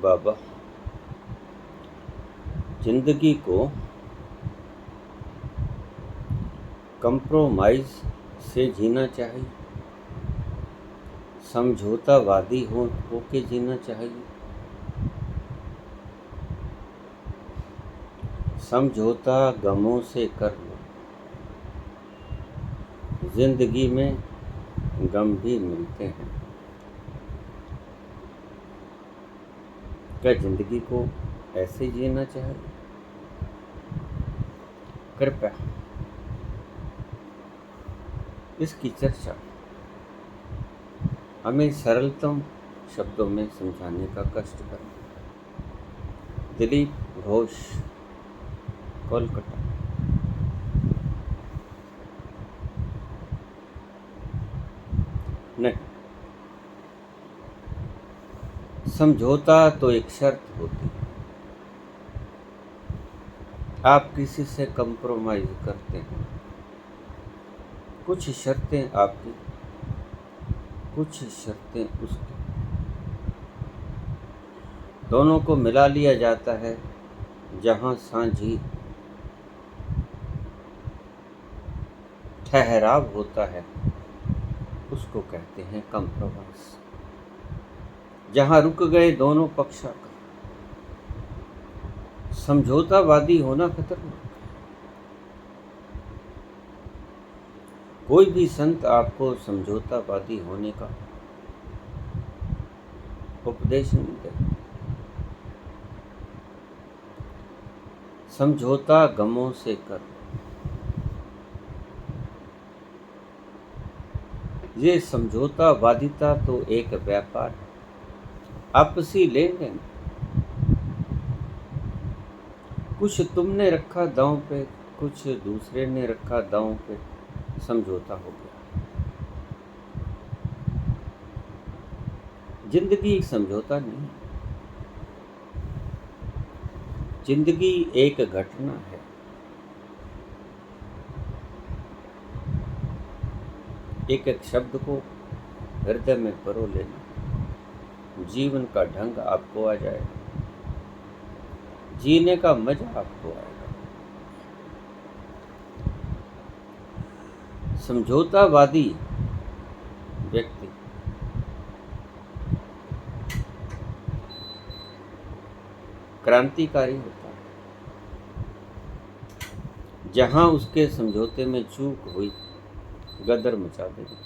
बाबा, जिंदगी को कंप्रोमाइज से जीना चाहिए, समझौतावादी होके जीना चाहिए। समझौता गमों से कर लो, जिंदगी में गम भी मिलते हैं। क्या जिंदगी को ऐसे जीना चाहिए? कृपया इसकी चर्चा हमें सरलतम शब्दों में समझाने का कष्ट करें। दिलीप घोष, कोलकाता। नहीं, समझौता तो एक शर्त होती है। आप किसी से कंप्रोमाइज करते हैं, कुछ शर्तें आपकी, कुछ शर्तें उसकी, दोनों को मिला लिया जाता है। जहां साझी ठहराव होता है उसको कहते हैं कंप्रोमाइज। जहां रुक गए दोनों पक्ष, समझौतावादी होना खतरनाक। कोई भी संत आपको समझौतावादी होने का उपदेश नहीं देता। समझौता गमों से कर। ये समझौतावादिता तो एक व्यापार है, आपसी लेन देन। कुछ तुमने रखा दांव पे, कुछ दूसरे ने रखा दांव पे, समझौता हो गया। जिंदगी समझौता नहीं, जिंदगी एक घटना है। एक एक शब्द को हृदय में परो लेना, जीवन का ढंग आपको आ जाएगा, जीने का मजा आपको आएगा। समझौतावादी व्यक्ति क्रांतिकारी होता है। जहां उसके समझौते में चूक हुई, गदर मचा देगा।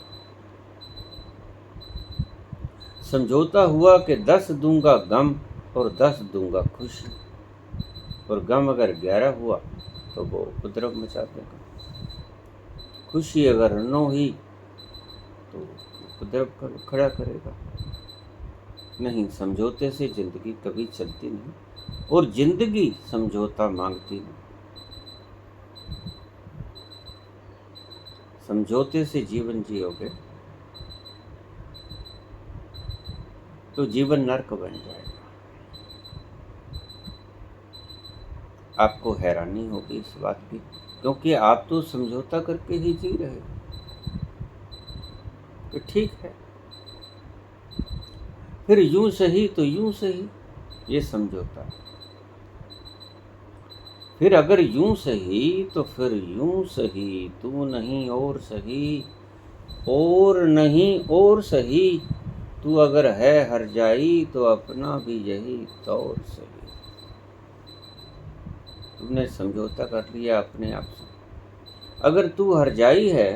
समझौता हुआ कि 10 दूंगा गम और 10 दूंगा खुशी, और गम अगर 11 हुआ तो वो उपद्रव मचा देगा। खुशी अगर 9 हुई तो उपद्रव खड़ा करेगा। नहीं, समझौते से जिंदगी कभी चलती नहीं, और जिंदगी समझौता मांगती नहीं। समझौते से जीवन जियोगे तो जीवन नर्क बन जाएगा। आपको हैरानी होगी इस बात की, क्योंकि आप तो समझौता करके ही जी रहे हो कि ठीक है, फिर यूं सही तो यूं सही, ये समझौता है। फिर अगर यूं सही तो फिर यूं सही, तू नहीं और सही, और नहीं और सही, तू अगर है हर जाई तो अपना भी यही तौर सही। तुमने समझौता कर लिया अपने आप से। अगर तू हर जाई है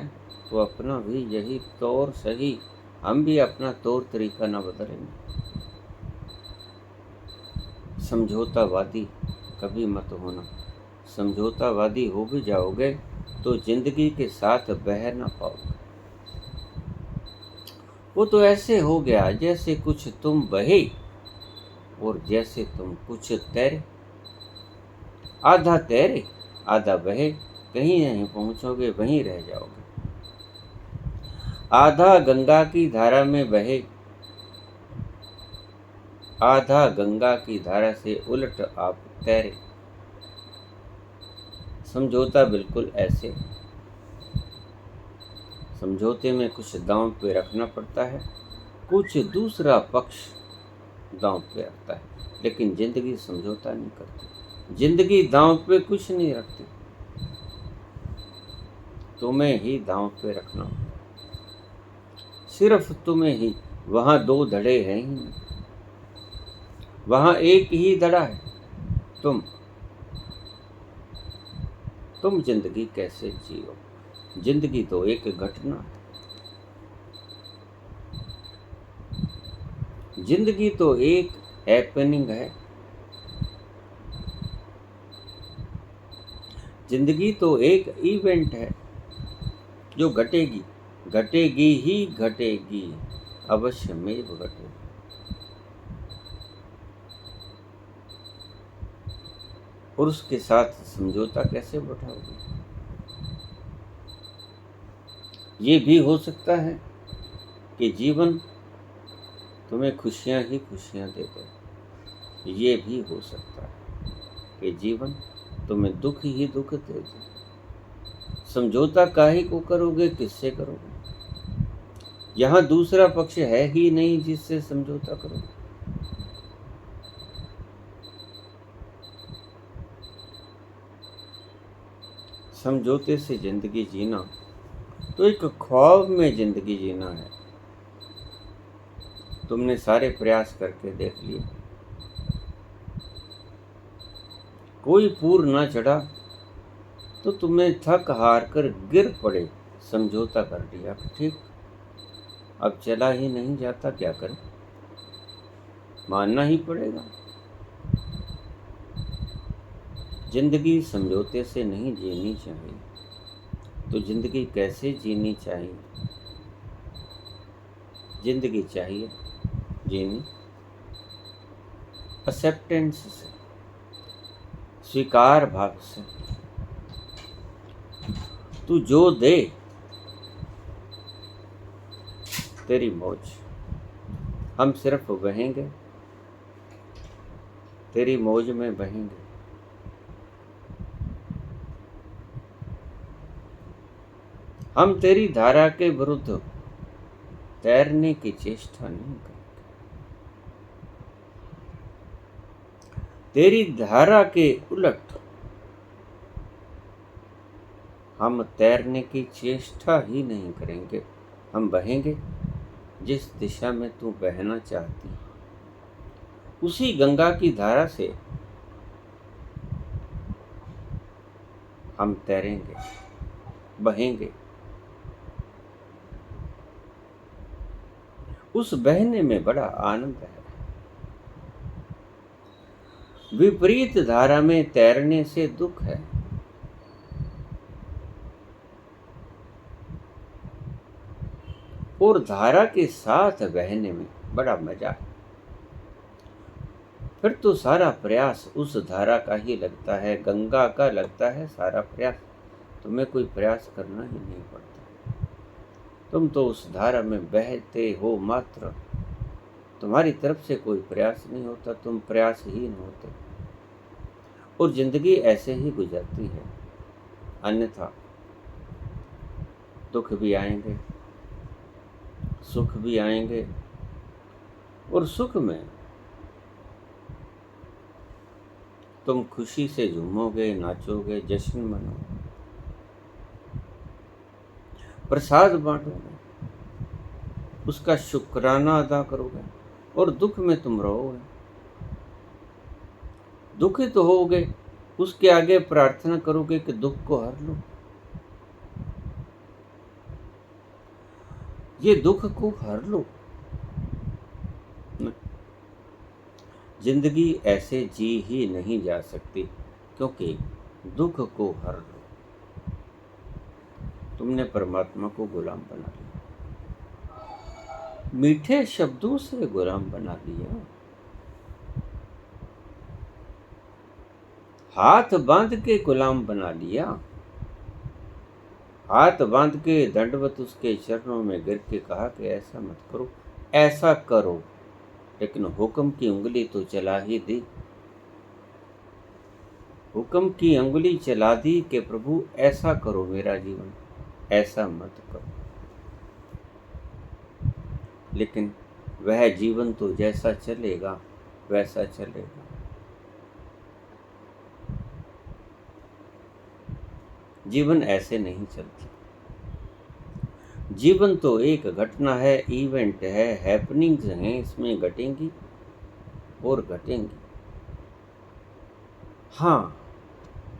तो अपना भी यही तौर सही। हम भी अपना तौर तरीका ना बदलेंगे। समझौतावादी कभी मत होना। समझौतावादी हो भी जाओगे तो जिंदगी के साथ बह ना पाओगे। वो तो ऐसे हो गया जैसे कुछ तुम बहे और जैसे तुम कुछ तैरे। आधा तैरे आधा बहे, कहीं नहीं पहुंचोगे, वहीं रह जाओगे। आधा गंगा की धारा में बहे, आधा गंगा की धारा से उलट आप तैरे। समझौता बिल्कुल ऐसे। समझौते में कुछ दांव पे रखना पड़ता है, कुछ दूसरा पक्ष दांव पे रखता है। लेकिन जिंदगी समझौता नहीं करती। जिंदगी दांव पे कुछ नहीं रखती, तुम्हें ही दांव पे रखना, सिर्फ तुम्हें ही। वहां दो धड़े हैं ही नहीं, वहां एक ही धड़ा है, तुम जिंदगी कैसे जियो। जिंदगी तो एक घटना है, जिंदगी तो एक हैपनिंग है, जिंदगी तो एक इवेंट है जो घटेगी, घटेगी ही घटेगी, अवश्य में घटेगी। और उसके साथ समझौता कैसे बैठाओगे? ये भी हो सकता है कि जीवन तुम्हें खुशियां ही खुशियां दे दे। ये भी हो सकता है कि जीवन तुम्हें दुख ही दुख दे दे। समझौता काहे को करोगे, किससे करोगे? यहाँ दूसरा पक्ष है ही नहीं जिससे समझौता करोगे। समझौते से जिंदगी जीना तो एक ख्वाब में जिंदगी जीना है। तुमने सारे प्रयास करके देख लिए, कोई पूर ना चढ़ा तो तुम्हें थक हार कर गिर पड़े, समझौता कर लिया कि ठीक अब चला ही नहीं जाता, क्या करें, मानना ही पड़ेगा। जिंदगी समझौते से नहीं जीनी चाहिए, तो जिंदगी कैसे जीनी चाहिए? जिंदगी चाहिए जीनी एक्सेप्टेंस से, स्वीकार भाव से। तू जो दे तेरी मौज, हम सिर्फ बहेंगे, तेरी मौज में बहेंगे। हम तेरी धारा के विरुद्ध तैरने की चेष्टा नहीं करेंगे, तेरी धारा के उलट हम तैरने की चेष्टा ही नहीं करेंगे। हम बहेंगे जिस दिशा में तू बहना चाहती, उसी गंगा की धारा से हम तैरेंगे, बहेंगे। उस बहने में बड़ा आनंद है। विपरीत धारा में तैरने से दुख है, और धारा के साथ बहने में बड़ा मजा है। फिर तो सारा प्रयास उस धारा का ही लगता है, गंगा का लगता है सारा प्रयास। तुम्हें कोई प्रयास करना ही नहीं पड़ता, तुम तो उस धारा में बहते हो मात्र। तुम्हारी तरफ से कोई प्रयास नहीं होता, तुम प्रयासहीन होते। और जिंदगी ऐसे ही गुजरती है, अन्यथा दुख भी आएंगे, सुख भी आएंगे, और सुख में तुम खुशी से झूमोगे, नाचोगे, जश्न मनाओगे, प्रसाद बांटोगे, उसका शुक्राना अदा करोगे। और दुख में तुम रहोगे, दुखित होगे, उसके आगे प्रार्थना करोगे कि दुख को हर लो, ये दुख को हर लो। जिंदगी ऐसे जी ही नहीं जा सकती, क्योंकि दुख को हर लो। तुमने परमात्मा को गुलाम बना लिया, मीठे शब्दों से गुलाम बना लिया, हाथ बांध के गुलाम बना लिया, हाथ बांध के दंडवत उसके चरणों में गिर के कहा कि ऐसा मत करो, ऐसा करो। लेकिन हुक्म की उंगली तो चला ही दी, हुक्म की उंगली चला दी कि प्रभु ऐसा करो मेरा जीवन, ऐसा मत करो। लेकिन वह जीवन तो जैसा चलेगा वैसा चलेगा। जीवन ऐसे नहीं चलता। जीवन तो एक घटना है, इवेंट है, हैपनिंग्स हैं, इसमें घटेंगी और घटेंगी। हाँ,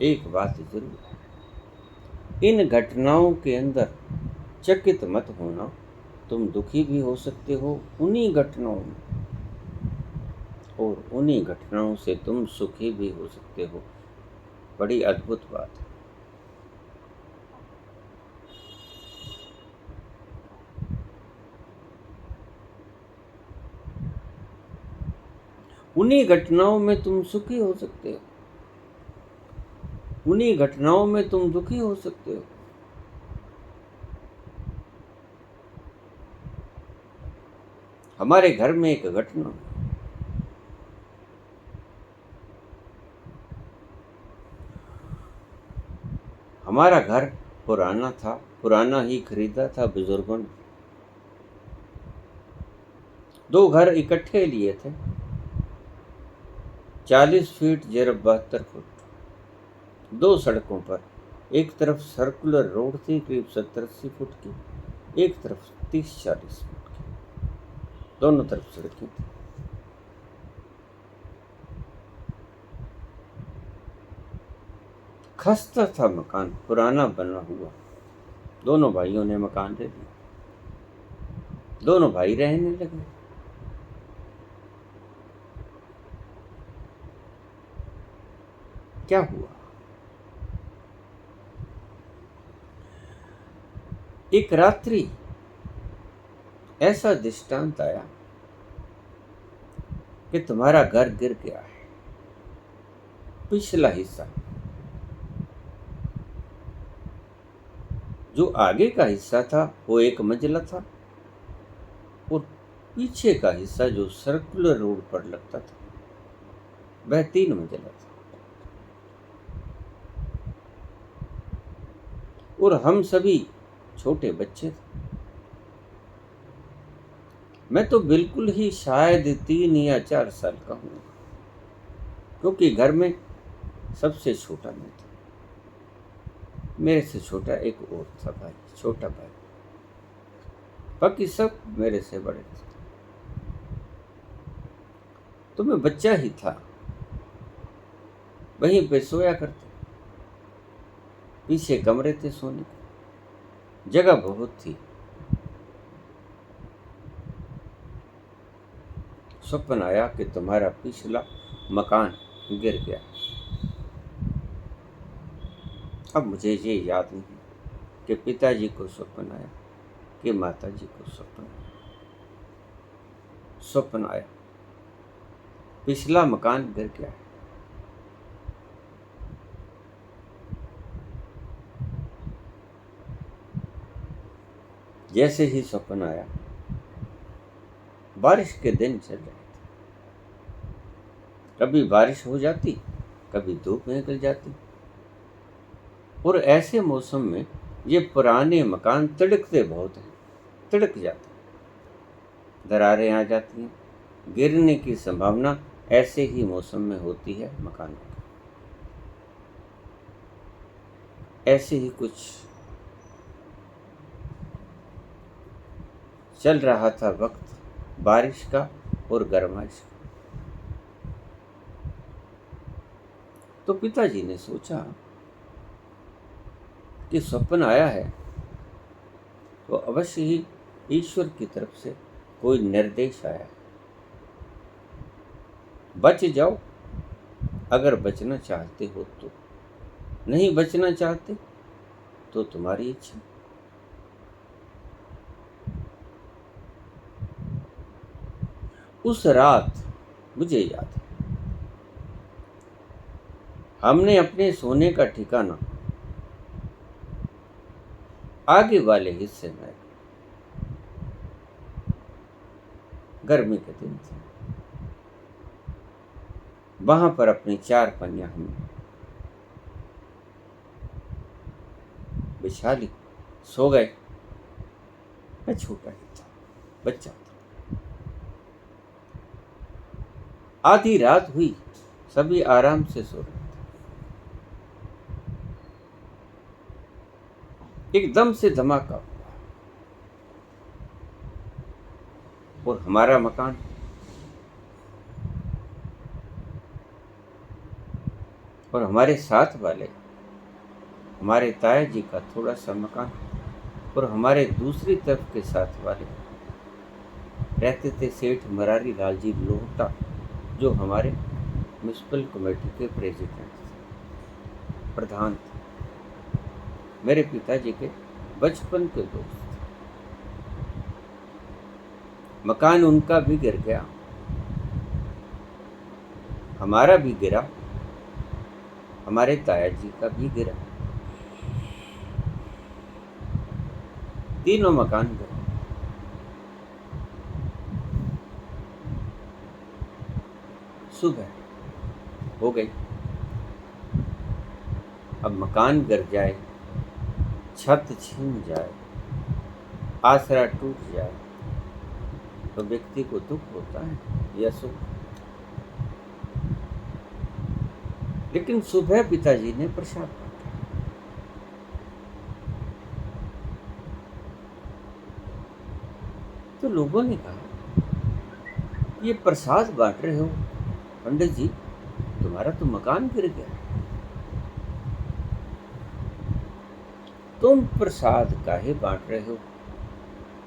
एक बात जरूर है, इन घटनाओं के अंदर चकित मत होना। तुम दुखी भी हो सकते हो उन्हीं घटनाओं में, और उन्हीं घटनाओं से तुम सुखी भी हो सकते हो। बड़ी अद्भुत बात है। उन्हीं घटनाओं में तुम सुखी हो सकते हो, उन्हीं घटनाओं में तुम दुखी हो सकते हो। हमारे घर में एक घटना, हमारा घर पुराना था, पुराना ही खरीदा था बुजुर्गों ने। 2 घर इकट्ठे लिए थे, 40 फीट जरब 72 फुट, 2 सड़कों पर। एक तरफ सर्कुलर रोड थी करीब 70-80 फुट की, एक तरफ 30-40 फुट की, दोनों तरफ सड़कें थी। खस्ता था मकान, पुराना बना हुआ। दोनों भाइयों ने मकान ले लिया, दोनों भाई रहने लगे। क्या हुआ? एक रात्रि ऐसा दृष्टांत आया कि तुम्हारा घर गिर गया है, पिछला हिस्सा। जो आगे का हिस्सा था वो 1 मंजिला था, और पीछे का हिस्सा जो सर्कुलर रोड पर लगता था वह 3 मंजिला था। और हम सभी छोटे बच्चे थे। मैं तो बिल्कुल ही शायद 3 या 4 साल का हूँ, क्योंकि घर में सबसे छोटा मैं था। मेरे से छोटा एक और था भाई, छोटा भाई। बाकी सब मेरे से बड़े थे। तो मैं बच्चा ही था, वहीं पे सोया करते। पीछे कमरे थे सोने के, जगह बहुत थी। स्वप्न आया कि तुम्हारा पिछला मकान गिर गया। अब मुझे ये याद नहीं कि पिताजी को स्वप्न आया कि माताजी को स्वप्न आया। स्वप्न आया पिछला मकान गिर गया। जैसे ही स्वप्न आया, बारिश के दिन चल रहे थे। कभी बारिश हो जाती, कभी धूप निकल जाती, और ऐसे मौसम में ये पुराने मकान तिड़कते बहुत हैं, तिड़क जाते, दरारें आ जाती हैं। गिरने की संभावना ऐसे ही मौसम में होती है मकानों की। ऐसे ही कुछ चल रहा था वक्त बारिश का और गर्माइश का। तो पिताजी ने सोचा कि स्वप्न आया है तो अवश्य ही ईश्वर की तरफ से कोई निर्देश आया है। बच जाओ अगर बचना चाहते हो तो, नहीं बचना चाहते तो तुम्हारी इच्छा। उस रात मुझे याद है, हमने अपने सोने का ठिकाना आगे वाले हिस्से में, गर्मी के दिन थे, वहां पर अपनी 4 पन्नियां हमने बिछा ली, सो गए। मैं छोटा ही था, बच्चा था। आधी रात हुई, सभी आराम से सो रहे थे। एकदम से धमाका हुआ और हमारा मकान और हमारे साथ वाले, हमारे ताया जी का थोड़ा सा मकान और हमारे दूसरी तरफ के साथ वाले रहते थे सेठ मरारी लाल जी लोहटा, जो हमारे म्यूनसिपल कमेटी के प्रेसिडेंट थे, प्रधान थे, मेरे पिताजी के बचपन के दोस्त थे। मकान उनका भी गिर गया, हमारा भी गिरा, हमारे ताया जी का भी गिरा, तीनों मकान गिरे। सुबह हो गई। अब मकान गिर जाए, छत छीन जाए, आसरा टूट जाए तो व्यक्ति को दुख होता है या सुख। लेकिन सुबह पिताजी ने प्रसाद बांटा। तो लोगों ने कहा, ये प्रसाद बांट रहे हो पंडित जी, तुम्हारा तो मकान गिर गया, तुम प्रसाद काहे बांट रहे हो,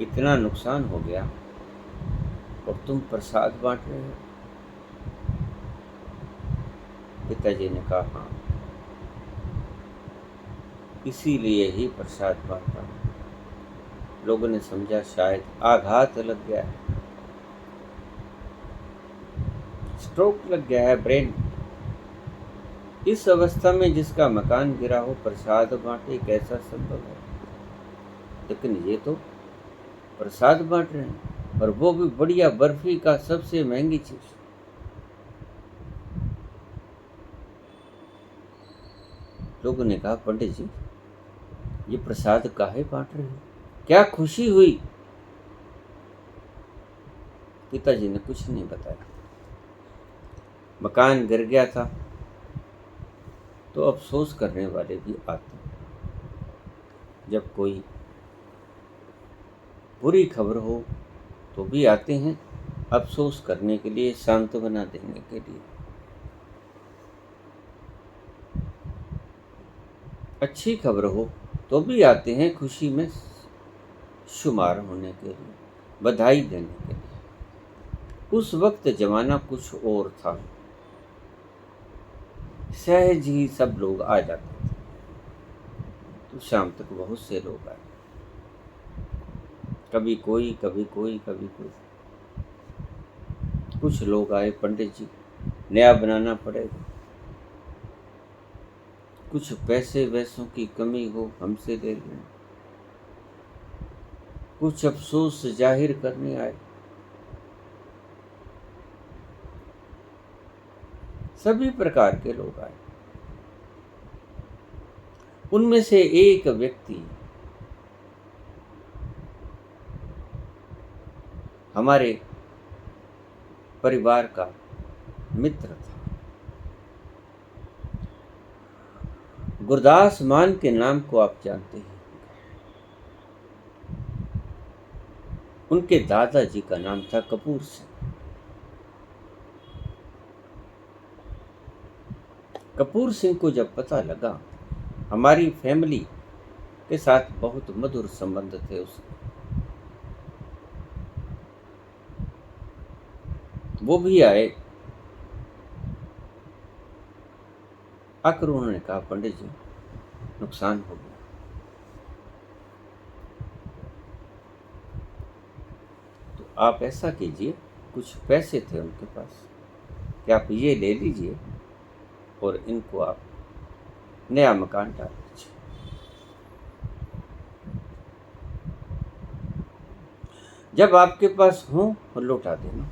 इतना नुकसान हो गया और तुम प्रसाद बांट रहे हो। पिताजी ने कहा, हाँ, इसीलिए ही प्रसाद बांटा। लोगों ने समझा शायद आघात लग गया है, स्ट्रोक लग गया है, ब्रेन। इस अवस्था में जिसका मकान गिरा हो प्रसाद बांटे, कैसा संभव है। लेकिन ये तो प्रसाद बांट रहे हैं, और वो भी बढ़िया बर्फी का, सबसे महंगी चीज। लोगों ने कहा, पंडित जी ये प्रसाद काहे बांट रहे हो, क्या खुशी हुई। पिताजी ने कुछ नहीं बताया। मकान गिर गया था तो अफसोस करने वाले भी आते हैं। जब कोई बुरी खबर हो तो भी आते हैं, अफसोस करने के लिए, सांत्वना देने के लिए। अच्छी खबर हो तो भी आते हैं, खुशी में शुमार होने के लिए, बधाई देने के लिए। उस वक्त जमाना कुछ और था, सहज ही सब लोग आ जाते थे। तो शाम तक बहुत से लोग आए, कभी कोई, कभी कोई, कभी कोई। कुछ लोग आए, पंडित जी नया बनाना पड़ेगा, कुछ पैसे वैसों की कमी हो हमसे ले लें। कुछ अफसोस जाहिर करने आए। सभी प्रकार के लोग आए। उनमें से एक व्यक्ति हमारे परिवार का मित्र था। गुरदास मान के नाम को आप जानते हैं। उनके दादाजी का नाम था कपूर सिंह। कपूर सिंह को जब पता लगा, हमारी फैमिली के साथ बहुत मधुर संबंध थे उसके, वो भी आए। आकर उन्होंने कहा, पंडित जी नुकसान हो गया, तो आप ऐसा कीजिए, कुछ पैसे थे उनके पास, कि आप ये ले लीजिए और इनको आप नया मकान डाल दीजिए। जब आपके पास हो तो लौटा देना।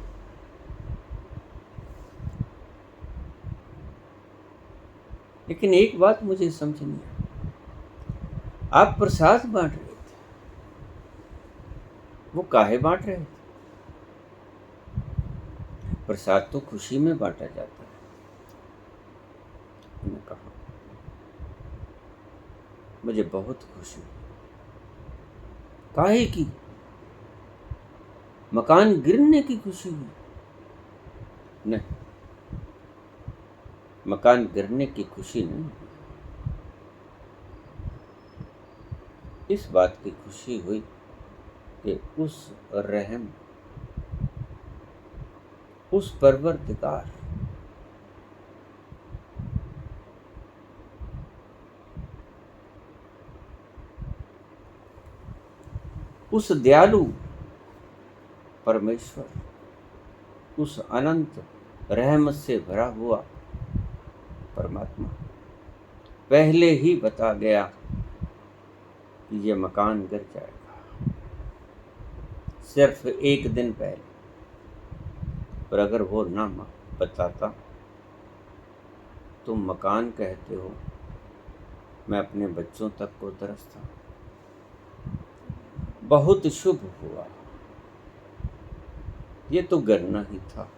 लेकिन एक बात मुझे समझ नहीं आई, आप प्रसाद बांट रहे थे, वो काहे बांट रहे थे। प्रसाद तो खुशी में बांटा जाता है। मैंने कहा मुझे बहुत खुशी। काहे की? मकान गिरने की खुशी हुई? नहीं, मकान गिरने की खुशी नहीं, इस बात की खुशी हुई कि उस रहम, उस परवरदिगार, उस दयालु परमेश्वर, उस अनंत रहमत से भरा हुआ परमात्मा पहले ही बता गया कि ये मकान गिर जाएगा, सिर्फ एक दिन पहले। पर अगर वो ना बताता, तुम मकान कहते हो, मैं अपने बच्चों तक को तरसता। बहुत शुभ हुआ, ये तो गिरना ही था,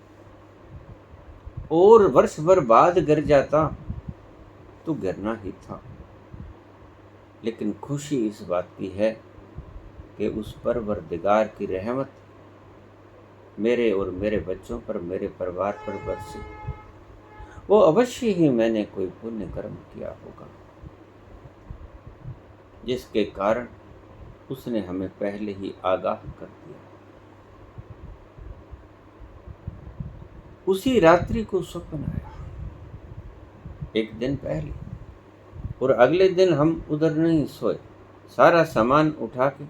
और वर्ष भर बाद गिर जाता तो गिरना ही था। लेकिन खुशी इस बात की है कि उस परवरदिगार की रहमत मेरे और मेरे बच्चों पर, मेरे परिवार पर बरसी। वो अवश्य ही मैंने कोई पुण्य कर्म किया होगा, जिसके कारण उसने हमें पहले ही आगाह कर दिया। उसी रात्रि को स्वप्न आया, एक दिन पहले, और अगले दिन हम उधर नहीं सोए, सारा सामान उठा के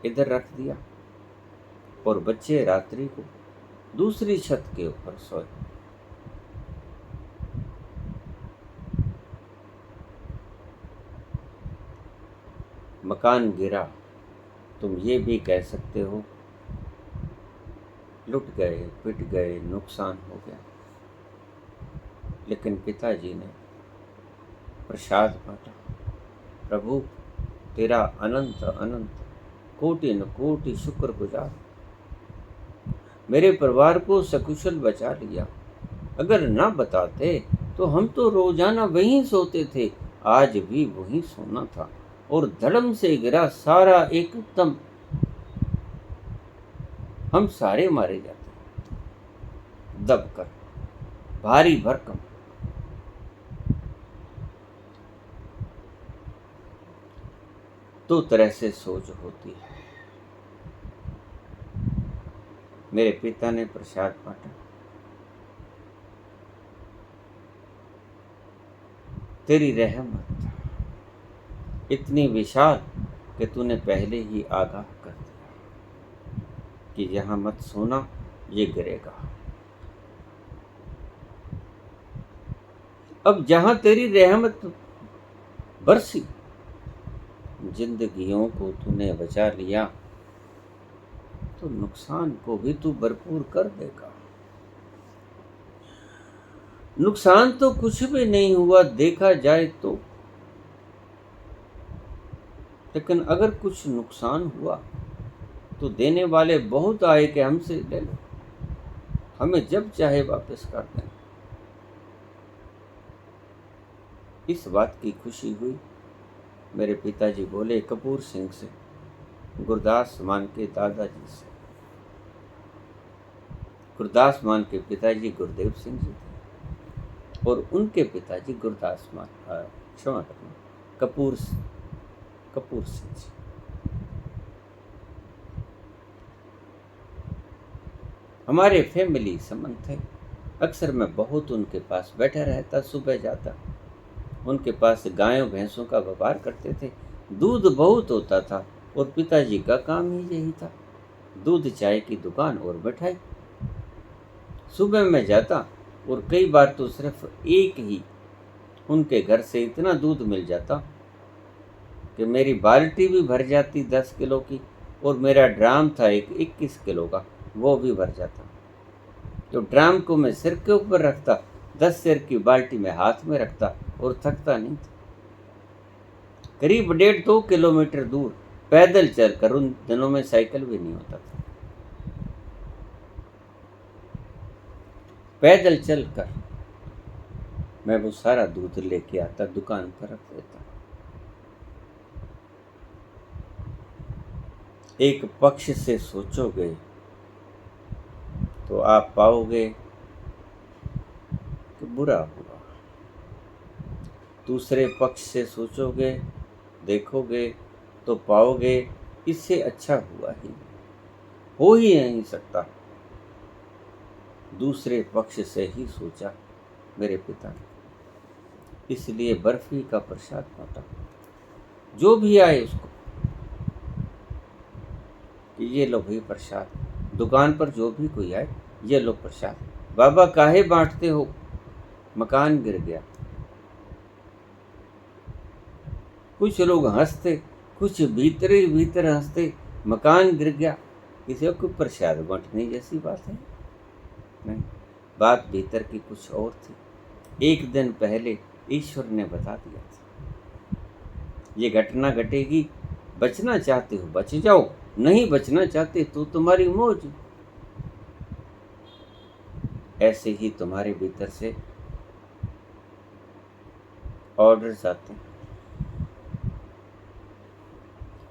इधर रख दिया और बच्चे रात्रि को दूसरी छत के ऊपर सोए। मकान गिरा, तुम ये भी कह सकते हो लुट गए, पिट गए, नुकसान हो गया। लेकिन पिताजी ने प्रसाद बांटा। प्रभु तेरा अनंत अनंत कोटि न कोटि शुक्रगुजार, मेरे परिवार को सकुशल बचा लिया। अगर ना बताते तो हम तो रोजाना वहीं सोते थे, आज भी वहीं सोना था, और धड़म से गिरा सारा एकदम, हम सारे मारे जाते दबकर, भारी भरकम। दो तरह से सोच होती है। मेरे पिता ने प्रसाद बांटा, तेरी रहमत इतनी विशाल कि तूने पहले ही आगाह कर दिया कि यहाँ मत सोना, ये गिरेगा। अब जहां तेरी रहमत बरसी, जिंदगियों को तूने बचा लिया, तो नुकसान को भी तू भरपूर कर देगा। नुकसान तो कुछ भी नहीं हुआ देखा जाए तो, लेकिन अगर कुछ नुकसान हुआ तो देने वाले बहुत आए कि हमसे ले लो, हमें जब चाहे वापस कर दें। इस बात की खुशी हुई। मेरे पिताजी बोले कपूर सिंह से, गुरदास मान के दादाजी से। गुरदास मान के पिताजी गुरदेव सिंह जी थे, और उनके पिताजी गुरदास मान, क्षमा करना, कपूर सिंह जी। हमारे फैमिली संबंध थे। अक्सर मैं बहुत उनके पास बैठा रहता, सुबह जाता, उनके पास गायों भैंसों का व्यापार करते थे। दूध बहुत होता था और पिताजी का काम ही यही था, दूध चाय की दुकान और मिठाई। सुबह मैं जाता और कई बार तो सिर्फ एक ही उनके घर से इतना दूध मिल जाता कि मेरी बाल्टी भी भर जाती 10 किलो की, और मेरा ड्राम था एक 21 किलो का, वो भी भर जाता। तो ड्राम को मैं सिर के ऊपर रखता, 10 सिर की बाल्टी में हाथ में रखता और थकता नहीं था। करीब 1.5-2 किलोमीटर दूर पैदल चलकर, उन दिनों में साइकिल भी नहीं होता था, पैदल चल कर मैं वो सारा दूध लेके आता, दुकान पर रख देता। एक पक्ष से सोचोगे तो आप पाओगे कि बुरा हुआ, दूसरे पक्ष से सोचोगे, देखोगे तो पाओगे इससे अच्छा हुआ ही हो ही नहीं सकता। दूसरे पक्ष से ही सोचा मेरे पिता ने, इसलिए बर्फी का प्रसाद बांटा, जो भी आए उसको कि ये लो भाई प्रसाद। दुकान पर जो भी कोई आए, ये लो प्रसाद। बाबा काहे बांटते हो? मकान गिर गया। कुछ लोग हंसते, कुछ भीतर ही भीतर हंसते, मकान गिर गया, किसी को प्रसाद बांटने जैसी बात है नहीं। बात भीतर की कुछ और थी। एक दिन पहले ईश्वर ने बता दिया था ये घटना घटेगी, बचना चाहते हो बच जाओ, नहीं बचना चाहते तो तुम्हारी मौज। ऐसे ही तुम्हारे भीतर से ऑर्डर्स आते हैं,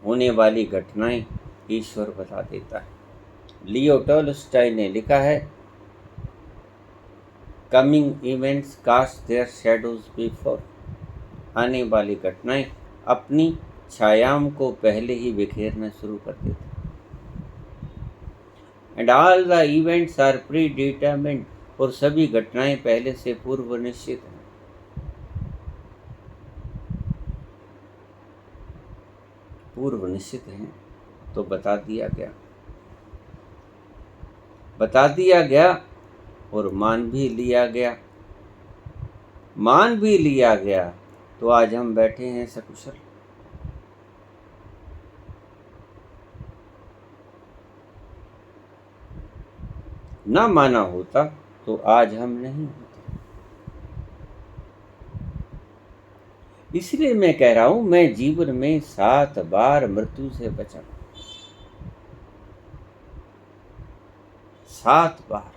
होने वाली घटनाएं ईश्वर बता देता है। लियो टॉलस्टॉय ने लिखा है, coming events cast their shadows before. आने वाली घटनाएं अपनी छायाओं को पहले ही बिखेरना शुरू कर देते। And all the events are predetermined. और सभी घटनाएं पहले से पूर्व निश्चित हैं। पूर्व निश्चित हैं तो बता दिया गया और मान भी लिया गया। मान भी लिया गया तो आज हम बैठे हैं सकुशल। ना माना होता तो आज हम नहीं होते। इसलिए मैं कह रहा हूं, मैं जीवन में 7 बार मृत्यु से बचा। 7 बार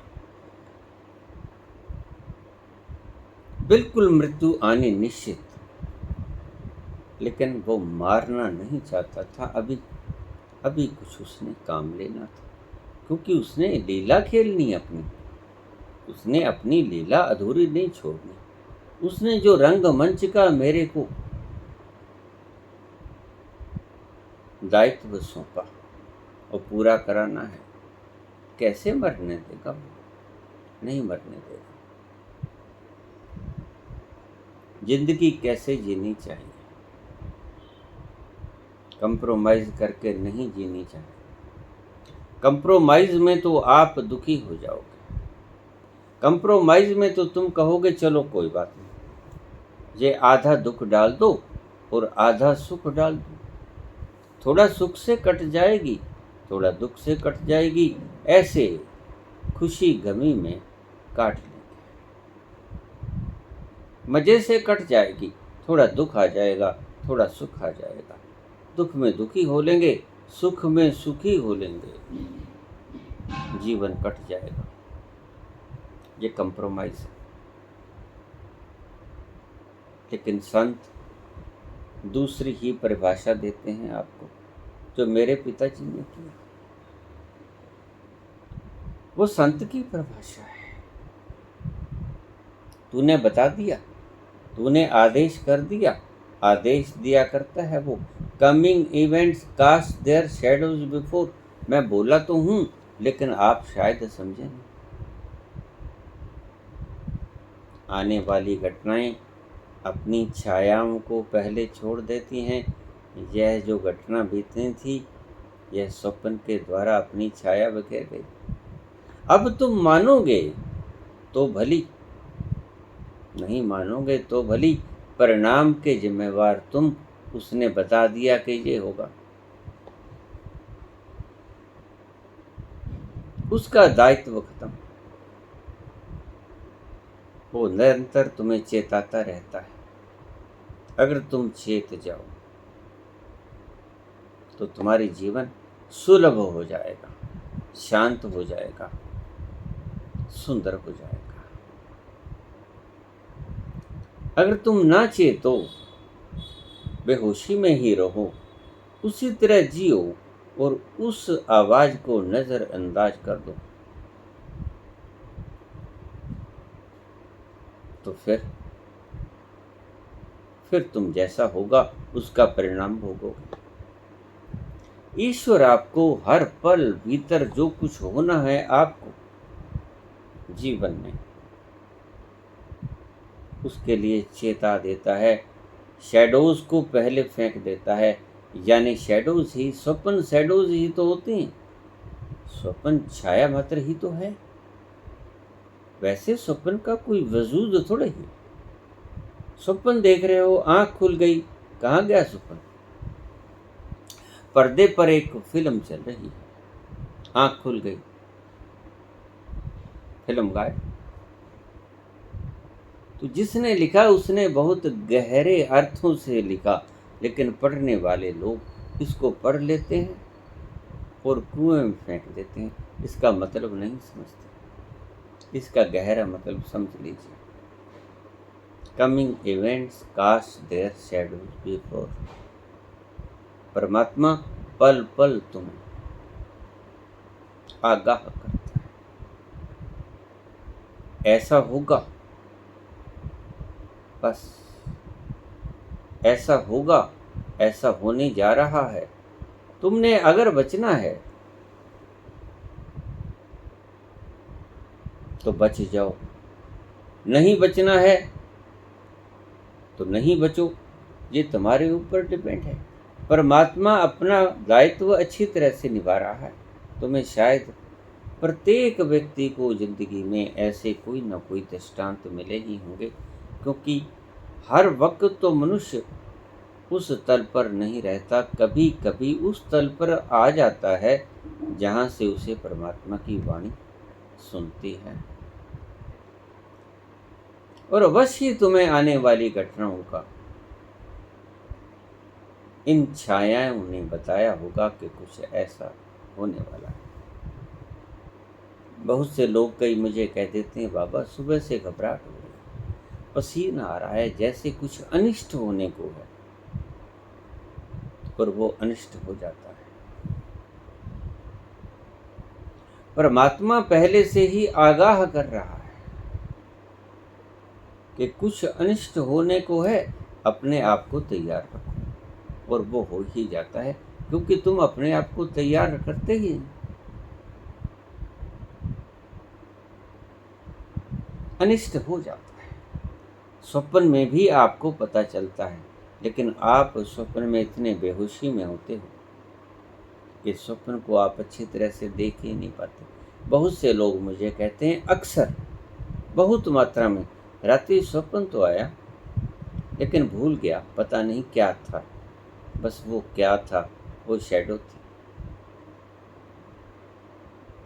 बिल्कुल मृत्यु आने निश्चित, लेकिन वो मारना नहीं चाहता था। अभी कुछ उसने काम लेना था, क्योंकि उसने लीला खेलनी अपनी। उसने अपनी लीला अधूरी नहीं छोड़नी। उसने जो रंगमंच का मेरे को दायित्व सौंपा और पूरा कराना है। कैसे मरने देगा? नहीं मरने देगा। जिंदगी कैसे जीनी चाहिए? कंप्रोमाइज करके नहीं जीनी चाहिए। कंप्रोमाइज में तो आप दुखी हो जाओगे। कंप्रोमाइज में तो तुम कहोगे चलो कोई बात नहीं, ये आधा दुख डाल दो और आधा सुख डाल दो। थोड़ा सुख से कट जाएगी, थोड़ा दुख से कट जाएगी, ऐसे खुशी गमी में काट लेंगे। मजे से कट जाएगी, थोड़ा दुख आ जाएगा, थोड़ा सुख आ जाएगा। दुख में दुखी हो लेंगे, सुख में सुखी हो लेंगे, जीवन कट जाएगा। ये कंप्रोमाइज है। लेकिन संत दूसरी ही परिभाषा देते हैं आपको, जो मेरे पिताजी ने किया। वो संत की परिभाषा है। तूने बता दिया, तूने आदेश कर दिया, आदेश दिया करता है वो। Coming events cast their shadows before. मैं बोला तो हूं, लेकिन आप शायद समझे नहीं। आने वाली घटनाएं अपनी छायाओं को पहले छोड़ देती हैं। यह जो घटना बीतनी थी, यह स्वप्न के द्वारा अपनी छाया बिखेर गई। अब तुम मानोगे तो भली, नहीं मानोगे तो भली, परिणाम के जिम्मेवार तुम। उसने बता दिया कि ये होगा, उसका दायित्व खत्म। वो निरंतर तुम्हें चेताता रहता है। अगर तुम चेत जाओ तो तुम्हारी जीवन सुलभ हो जाएगा, शांत हो जाएगा, सुंदर हो जाएगा। अगर तुम ना चेतो, बेहोशी में ही रहो, उसी तरह जियो और उस आवाज को नजरअंदाज कर दो, तो फिर तुम जैसा होगा उसका परिणाम भोगोगे। ईश्वर आपको हर पल भीतर जो कुछ होना है आपको जीवन में, उसके लिए चेता देता है, शैडोज को पहले फेंक देता है। यानी शैडोज ही स्वप्न, शैडोज ही तो होते हैं, स्वप्न छाया मात्र ही तो है। वैसे स्वप्न का कोई वजूद थोड़ा ही। स्वप्न देख रहे हो, आंख खुल गई, कहाँ गया स्वप्न? पर्दे पर एक फिल्म चल रही है, आंख खुल गई, फिल्म गायब। तो जिसने लिखा उसने बहुत गहरे अर्थों से लिखा, लेकिन पढ़ने वाले लोग इसको पढ़ लेते हैं और कुएं में फेंक देते हैं, इसका मतलब नहीं समझते। इसका गहरा मतलब समझ लीजिए। Coming events cast their shadows before. परमात्मा पल पल तुम्हें आगाह करता है, ऐसा होगा, बस ऐसा होगा, ऐसा होने जा रहा है। तुमने अगर बचना है तो बच जाओ, नहीं बचना है तो नहीं बचो, ये तुम्हारे ऊपर डिपेंड है। परमात्मा अपना दायित्व अच्छी तरह से निभा रहा है। तुम्हें शायद प्रत्येक व्यक्ति को जिंदगी में ऐसे कोई न कोई दृष्टांत मिले ही होंगे, क्योंकि हर वक्त तो मनुष्य उस तल पर नहीं रहता, कभी कभी उस तल पर आ जाता है जहां से उसे परमात्मा की वाणी सुनती है। और अवश्य ही तुम्हें आने वाली घटनाओं का इन छायाओं ने बताया होगा कि कुछ ऐसा होने वाला है। बहुत से लोग कई मुझे कह देते हैं, बाबा सुबह से घबराहट हो रही, पसीना आ रहा है, जैसे कुछ अनिष्ट होने को है, और वो अनिष्ट हो जाता है। परमात्मा पहले से ही आगाह कर रहा है कि कुछ अनिष्ट होने को है, अपने आप को तैयार रखो, और वो हो ही जाता है, क्योंकि तुम अपने आप को तैयार करते ही अनिष्ट हो जाता है। स्वप्न में भी आपको पता चलता है, लेकिन आप स्वप्न में इतने बेहोशी में होते हो कि स्वप्न को आप अच्छी तरह से देख ही नहीं पाते। बहुत से लोग मुझे कहते हैं, अक्सर बहुत मात्रा में, रात्रि स्वप्न तो आया लेकिन भूल गया, पता नहीं क्या था, बस वो क्या था, वो शैडो थी,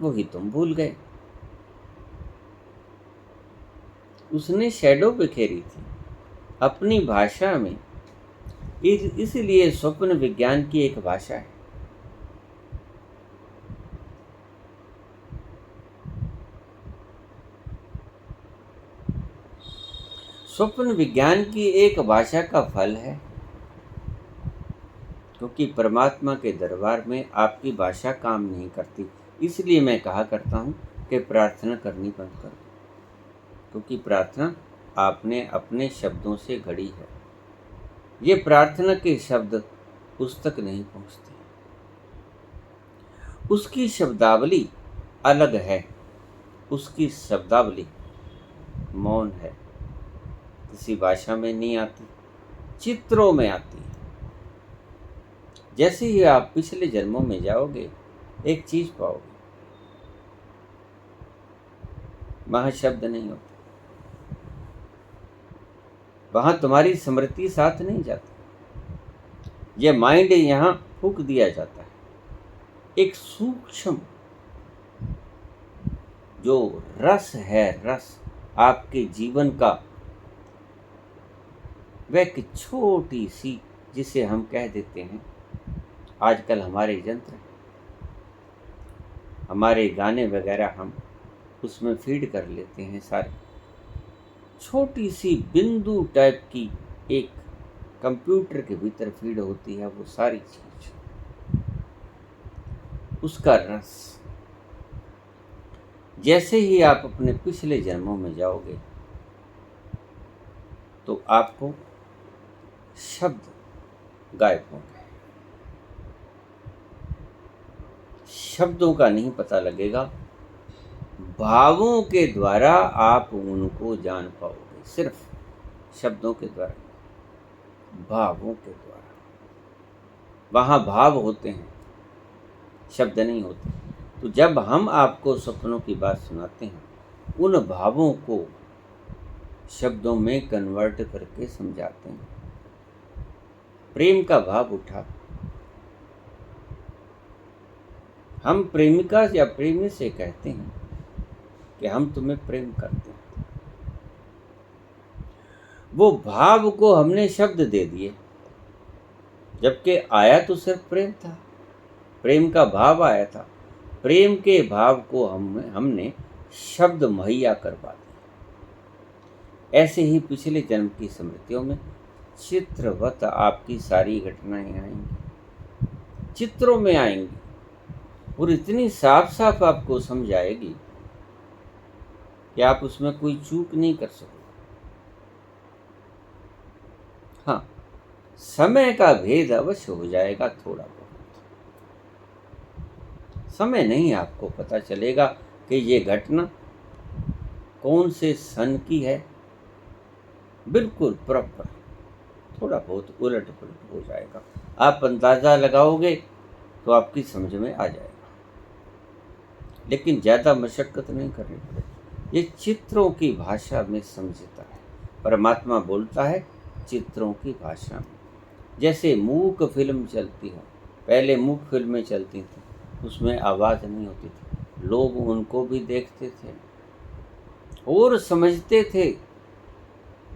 वो ही तुम भूल गए। उसने शैडो बिखेरी थी अपनी भाषा में। इसलिए स्वप्न विज्ञान की एक भाषा है। स्वप्न विज्ञान की एक भाषा का फल है, क्योंकि परमात्मा के दरबार में आपकी भाषा काम नहीं करती। इसलिए मैं कहा करता हूँ कि प्रार्थना करनी बंद कर दो, क्योंकि प्रार्थना आपने अपने शब्दों से घड़ी है। ये प्रार्थना के शब्द उस तक नहीं पहुँचते, उसकी शब्दावली अलग है, उसकी शब्दावली मौन है, किसी भाषा में नहीं आती, चित्रों में आती है। जैसे ही आप पिछले जन्मों में जाओगे, एक चीज पाओगे, वहां शब्द नहीं होते, वहां तुम्हारी स्मृति साथ नहीं जाती, यह माइंड यहां फूंक दिया जाता है। एक सूक्ष्म जो रस है, रस आपके जीवन का, वह एक छोटी सी, जिसे हम कह देते हैं, आजकल हमारे यंत्र, हमारे गाने वगैरह हम उसमें फीड कर लेते हैं सारे, छोटी सी बिंदु टाइप की एक कंप्यूटर के भीतर फीड होती है, वो सारी चीज, उसका रस। जैसे ही आप अपने पिछले जन्मों में जाओगे तो आपको शब्द गायब होंगे, शब्दों का नहीं पता लगेगा, भावों के द्वारा आप उनको जान पाओगे, सिर्फ शब्दों के द्वारा, भावों के द्वारा। वहाँ भाव होते हैं, शब्द नहीं होते। तो जब हम आपको सपनों की बात सुनाते हैं, उन भावों को शब्दों में कन्वर्ट करके समझाते हैं। प्रेम का भाव उठा, हम प्रेमिका या प्रेमी से कहते हैं कि हम तुम्हें प्रेम करते हैं। वो भाव को हमने शब्द दे दिए, जबकि आया तो सिर्फ प्रेम था, प्रेम का भाव आया था। प्रेम के भाव को हमने शब्द मुहैया करवा दिया। ऐसे ही पिछले जन्म की स्मृतियों में चित्रवत आपकी सारी घटनाएं आएंगी, चित्रों में आएंगी, और इतनी साफ साफ आपको समझ आएगी कि आप उसमें कोई चूक नहीं कर सकोगे। हाँ, समय का भेद अवश्य हो जाएगा, थोड़ा बहुत समय नहीं आपको पता चलेगा कि ये घटना कौन से सन की है, बिल्कुल प्रॉपर, थोड़ा बहुत उलट पुलट हो जाएगा। आप अंदाज़ा लगाओगे तो आपकी समझ में आ जाएगा, लेकिन ज़्यादा मशक्क़त नहीं करनी पड़ेगी। ये चित्रों की भाषा में समझता है, परमात्मा बोलता है चित्रों की भाषा में। जैसे मूक फिल्म चलती हो, पहले मूक फिल्में चलती थी, उसमें आवाज़ नहीं होती थी, लोग उनको भी देखते थे और समझते थे,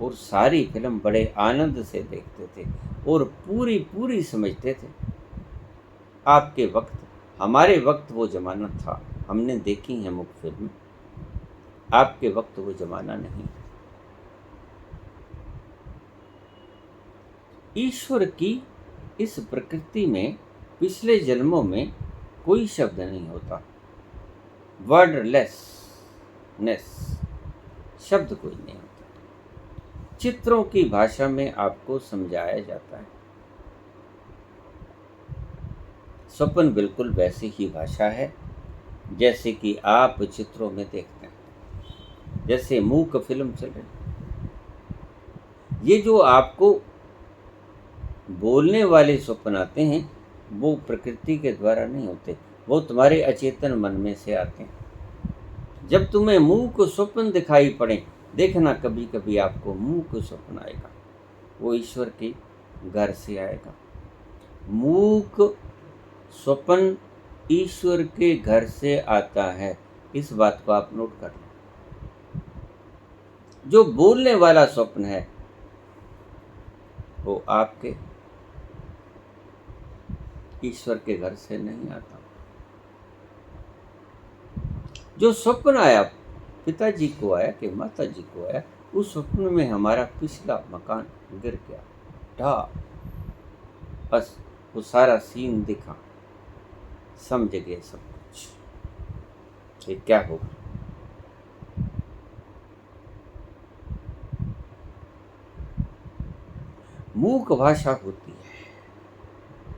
और सारी फिल्म बड़े आनंद से देखते थे और पूरी पूरी समझते थे। आपके वक्त, हमारे वक्त वो ज़माना था, हमने देखी है मुख्य फिल्म, आपके वक्त वो ज़माना नहीं। ईश्वर की इस प्रकृति में पिछले जन्मों में कोई शब्द नहीं होता, वर्डलेसनेस, शब्द कोई नहीं होता। चित्रों की भाषा में आपको समझाया जाता है। स्वप्न बिल्कुल वैसी ही भाषा है जैसे कि आप चित्रों में देखते हैं, जैसे मूक फिल्म चल रही। ये जो आपको बोलने वाले स्वप्न आते हैं, वो प्रकृति के द्वारा नहीं होते, वो तुम्हारे अचेतन मन में से आते हैं। जब तुम्हें मूक स्वप्न दिखाई पड़े, देखना कभी कभी आपको मूक स्वप्न आएगा, वो ईश्वर के घर से आएगा। मूक स्वप्न ईश्वर के घर से आता है, इस बात को आप नोट कर लें। जो बोलने वाला स्वप्न है वो आपके ईश्वर के घर से नहीं आता। जो स्वप्न आया, पिताजी को आया कि माता जी को आया, उस स्वप्न में हमारा पिछला मकान गिर गया, ढा, बस वो सारा सीन दिखा, समझ गए सब कुछ, ये क्या होगा। मूक भाषा होती है,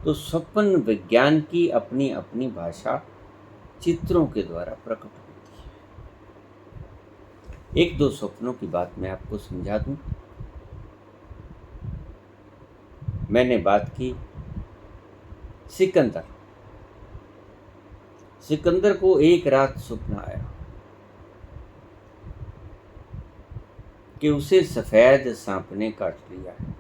तो स्वप्न विज्ञान की अपनी अपनी भाषा चित्रों के द्वारा प्रकट होती है। एक दो स्वप्नों की बात मैं आपको समझा दूं। मैंने बात की सिकंदर को एक रात स्वप्न आया कि उसे सफेद सांप ने काट लिया है।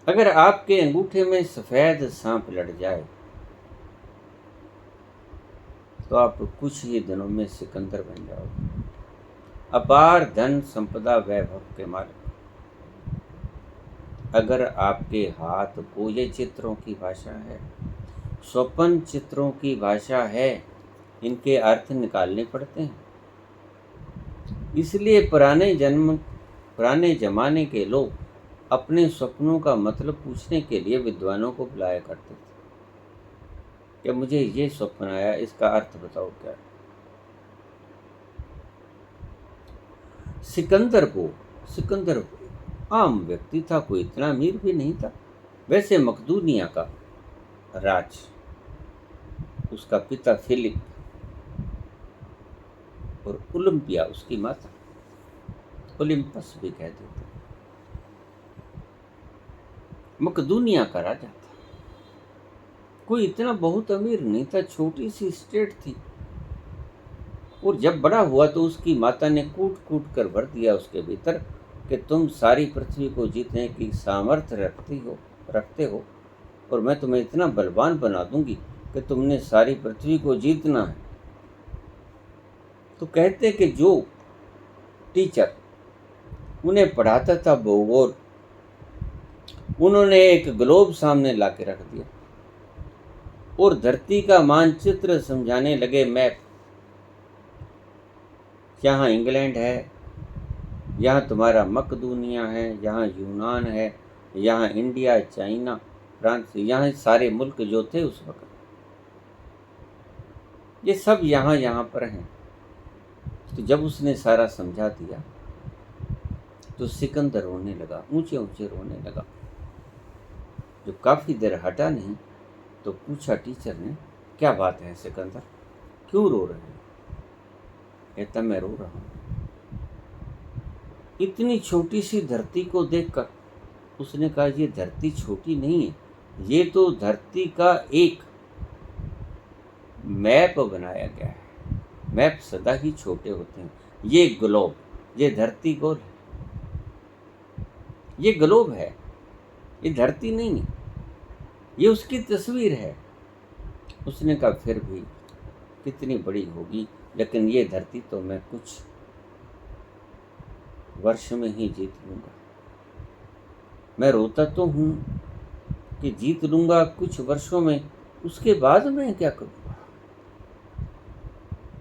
अगर आपके अंगूठे में सफेद सांप लड़ जाए तो आप कुछ ही दिनों में सिकंदर बन जाओगे, अपार धन संपदा वैभव के मालिक। अगर आपके हाथ को, ये चित्रों की भाषा है, स्वप्न चित्रों की भाषा है, इनके अर्थ निकालने पड़ते हैं। इसलिए पुराने जमाने के लोग अपने सपनों का मतलब पूछने के लिए विद्वानों को बुलाया करते थे कि मुझे ये स्वप्न आया, इसका अर्थ बताओ क्या है। सिकंदर आम व्यक्ति था, कोई इतना अमीर भी नहीं था। वैसे मकदूनिया का राज, उसका पिता फिलिप और ओलंपिया उसकी माता, ओलिम्पस भी कहते थे, मकदूनिया का राजा था। कोई इतना बहुत अमीर नहीं था, छोटी सी स्टेट थी। और जब बड़ा हुआ तो उसकी माता ने कूट कूट कर भर दिया उसके भीतर कि तुम सारी पृथ्वी को जीतने की सामर्थ्य रखते हो और मैं तुम्हें इतना बलवान बना दूंगी कि तुमने सारी पृथ्वी को जीतना है। तो कहते कि जो टीचर उन्हें पढ़ाता था भूगोल, उन्होंने एक ग्लोब सामने ला के रख दिया और धरती का मानचित्र समझाने लगे। मैप, यहाँ इंग्लैंड है, यहाँ तुम्हारा मकदूनिया है, यहाँ यूनान है, यहाँ इंडिया, चाइना, फ्रांस, यहाँ सारे मुल्क जो थे उस वक्त, ये सब यहाँ पर हैं। तो जब उसने सारा समझा दिया तो सिकंदर रोने लगा, ऊंचे ऊंचे रोने लगा। जो काफ़ी देर हटा नहीं तो पूछा टीचर ने, क्या बात है सिकंदर, क्यों रो रहे हो? कहता मैं रो रहा हूँ इतनी छोटी सी धरती को देखकर। उसने कहा ये धरती छोटी नहीं है, ये तो धरती का एक मैप बनाया गया है। मैप सदा ही छोटे होते हैं। ये ग्लोब, ये धरती गोल है, ये ग्लोब है, ये धरती नहीं है, ये उसकी तस्वीर है। उसने कहा फिर भी कितनी बड़ी होगी, लेकिन ये धरती तो मैं कुछ वर्ष में ही जीत लूंगा। मैं रोता तो हूँ कि जीत लूंगा कुछ वर्षों में, उसके बाद मैं क्या करूँगा?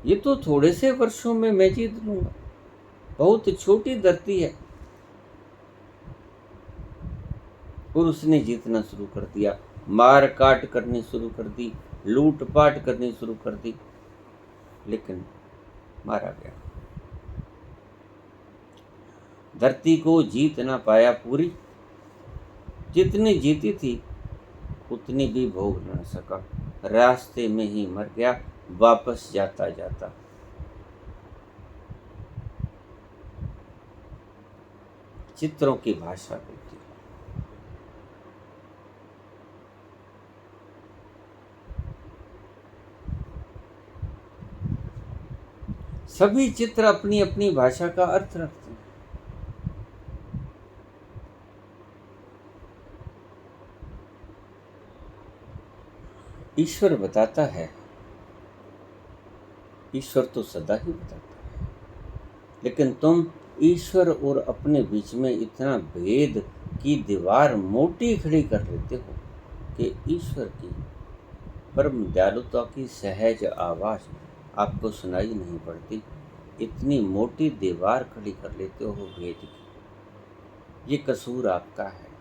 ये तो थोड़े से वर्षों में मैं जीत लूंगा, बहुत छोटी धरती है। और उसने जीतना शुरू कर दिया, मार काट करनी शुरू कर दी, लूट पाट करनी शुरू कर दी, लेकिन मारा गया। धरती को जीत ना पाया पूरी, जितनी जीती थी उतनी भी भोग न सका, रास्ते में ही मर गया वापस जाता जाता। चित्रों की भाषा होती है। सभी चित्र अपनी अपनी भाषा का अर्थ रखते हैं। ईश्वर बताता है, ईश्वर तो सदा ही बताता है, लेकिन तुम ईश्वर और अपने बीच में इतना भेद की दीवार मोटी खड़ी कर लेते हो कि ईश्वर की परम दयालुता की सहज आवाज आपको सुनाई नहीं पड़ती। इतनी मोटी दीवार खड़ी कर लेते हो भेद की। ये कसूर आपका है।